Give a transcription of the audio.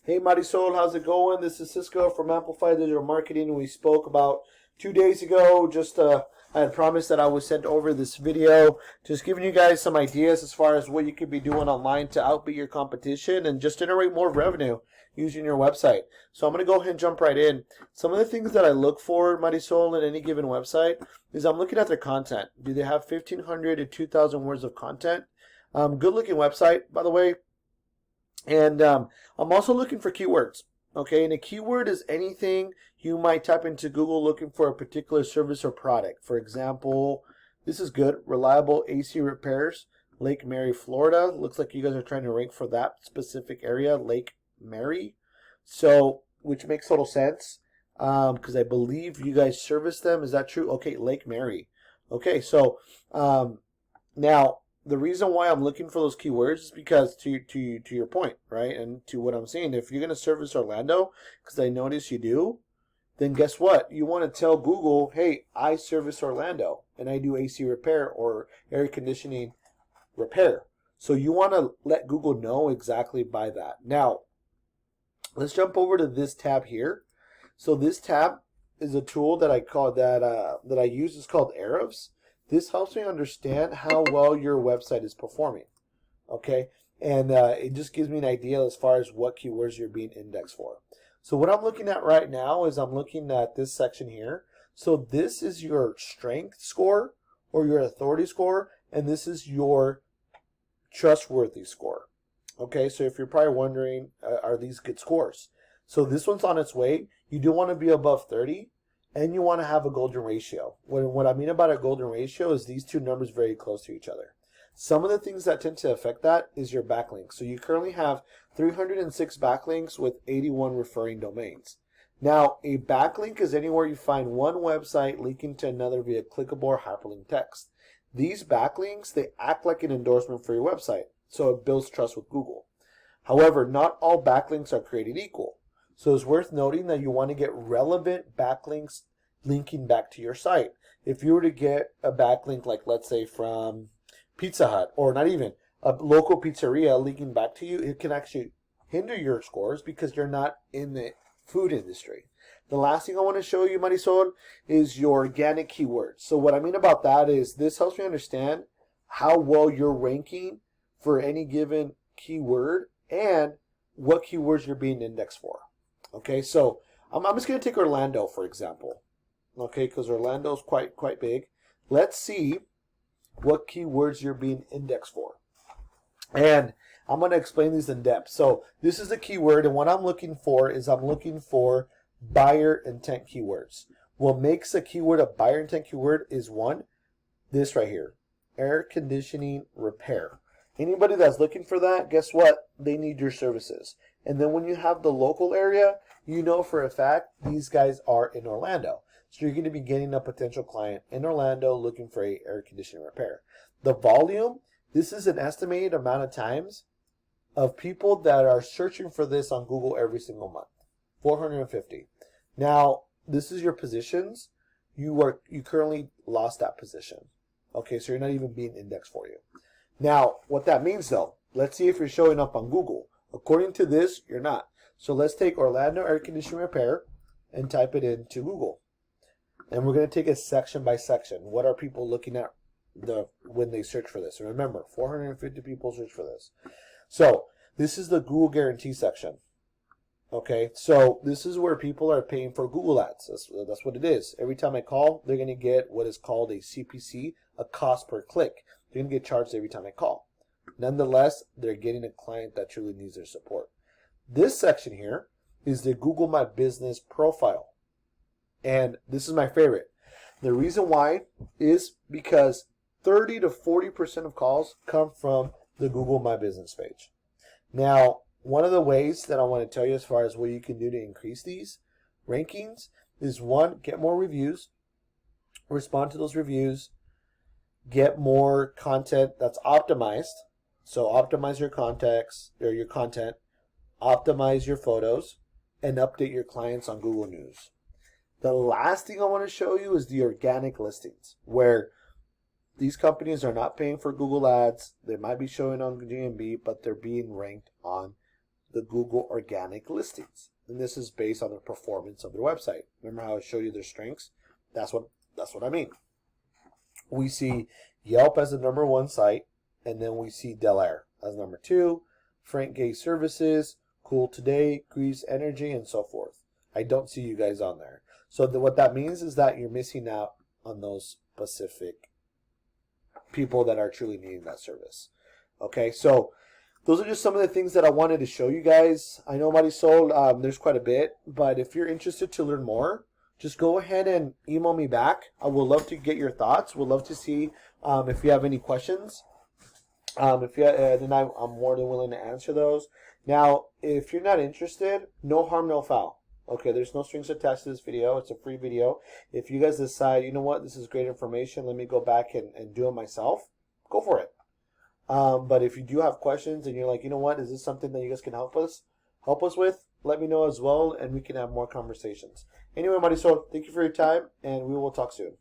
Hey Marisol, how's it going? This is Cisco from Amplify Digital Marketing. We spoke about 2 days ago. I had promised that I would send over this video, just giving you guys some ideas as far as what you could be doing online to outbeat your competition and just generate more revenue using your website. So I'm going to go ahead and jump right in. Some of the things that I look for, Marisol, in any given website is I'm looking at their content. Do they have 1,500 to 2,000 words of content? Good looking website, by the way. And I'm also looking for keywords. Okay, and a keyword is anything you might type into Google looking for a particular service or product. For example, this is good. Reliable AC repairs, Lake Mary, Florida. Looks like you guys are trying to rank for that specific area, Lake Mary. So, which makes total sense because I believe you guys service them. Is that true? Okay, Lake Mary. Okay, so now, the reason why I'm looking for those keywords is because to your point, right? And to what I'm saying, if you're going to service Orlando, because I notice you do, then guess what? You want to tell Google, hey, I service Orlando and I do AC repair or air conditioning repair. So you want to let Google know exactly by that. Now, let's jump over to this tab here. So this tab is a tool that I use. It's called Ahrefs. This helps me understand how well your website is performing, okay? And it just gives me an idea as far as what keywords you're being indexed for. So what I'm looking at right now is I'm looking at this section here. So this is your strength score or your authority score, and this is your trustworthy score, okay? So if you're probably wondering, are these good scores? So this one's on its way. You do want to be above 30. And you want to have a golden ratio. What I mean about a golden ratio is these two numbers very close to each other. Some of the things that tend to affect that is your backlinks. So you currently have 306 backlinks with 81 referring domains. Now, a backlink is anywhere you find one website linking to another via clickable or hyperlink text. These backlinks, they act like an endorsement for your website, so it builds trust with Google. However, not all backlinks are created equal. So it's worth noting that you want to get relevant backlinks linking back to your site. If you were to get a backlink, like let's say from Pizza Hut, or not even a local pizzeria linking back to you, it can actually hinder your scores because you're not in the food industry. The last thing I want to show you, Marisol, is your organic keywords. So what I mean about that is this helps me understand how well you're ranking for any given keyword and what keywords you're being indexed for. Okay, so I'm just going to take Orlando, for example. Okay, because Orlando's quite big. Let's see what keywords you're being indexed for. And I'm going to explain these in depth. So this is a keyword, and what I'm looking for is I'm looking for buyer intent keywords. What makes a keyword a buyer intent keyword is one, this right here, air conditioning repair. Anybody that's looking for that, guess what? They need your services. And then when you have the local area, you know for a fact these guys are in Orlando. So you're going to be getting a potential client in Orlando looking for a air conditioning repair. The volume, this is an estimated amount of times of people that are searching for this on Google every single month. 450. Now, this is your positions. You currently lost that position. Okay, so you're not even being indexed for you. Now, what that means though, let's see if you're showing up on Google. According to this, you're not. So let's take Orlando air conditioning repair and type it into Google. And we're going to take it section by section. What are people looking at when they search for this? And remember, 450 people search for this. So this is the Google guarantee section. Okay, so this is where people are paying for Google ads. That's what it is. Every time I call, they're going to get what is called a CPC, a cost per click. They're going to get charged every time I call. Nonetheless, they're getting a client that truly needs their support. This section here is the Google My Business profile. And this is my favorite. The reason why is because 30 to 40% of calls come from the Google My Business page. Now, one of the ways that I want to tell you as far as what you can do to increase these rankings is one, get more reviews, respond to those reviews, get more content that's optimized. So optimize your context or your content, optimize your photos, and update your clients on Google News. The last thing I want to show you is the organic listings, where these companies are not paying for Google ads. They might be showing on GMB, but they're being ranked on the Google organic listings. And this is based on the performance of their website. Remember how I showed you their strengths? That's what I mean. We see Yelp as the #1 site, and then we see Del Air as #2, Frank Gay Services, Cool Today, Greaves Energy, and so forth. I don't see you guys on there. So what that means is that you're missing out on those specific people that are truly needing that service. Okay, so those are just some of the things that I wanted to show you guys. I know Marisol, there's quite a bit, but if you're interested to learn more, just go ahead and email me back. I would love to get your thoughts. Would love to see if you have any questions. Then I'm more than willing to answer those. Now, if you're not interested, no harm, no foul. Okay, there's no strings attached to this video. It's a free video. If you guys decide, you know what, this is great information, let me go back and do it myself, go for it. But if you do have questions and you're like, you know what, is this something that you guys can help us with, let me know as well, and we can have more conversations. Anyway, Marisol, thank you for your time, and we will talk soon.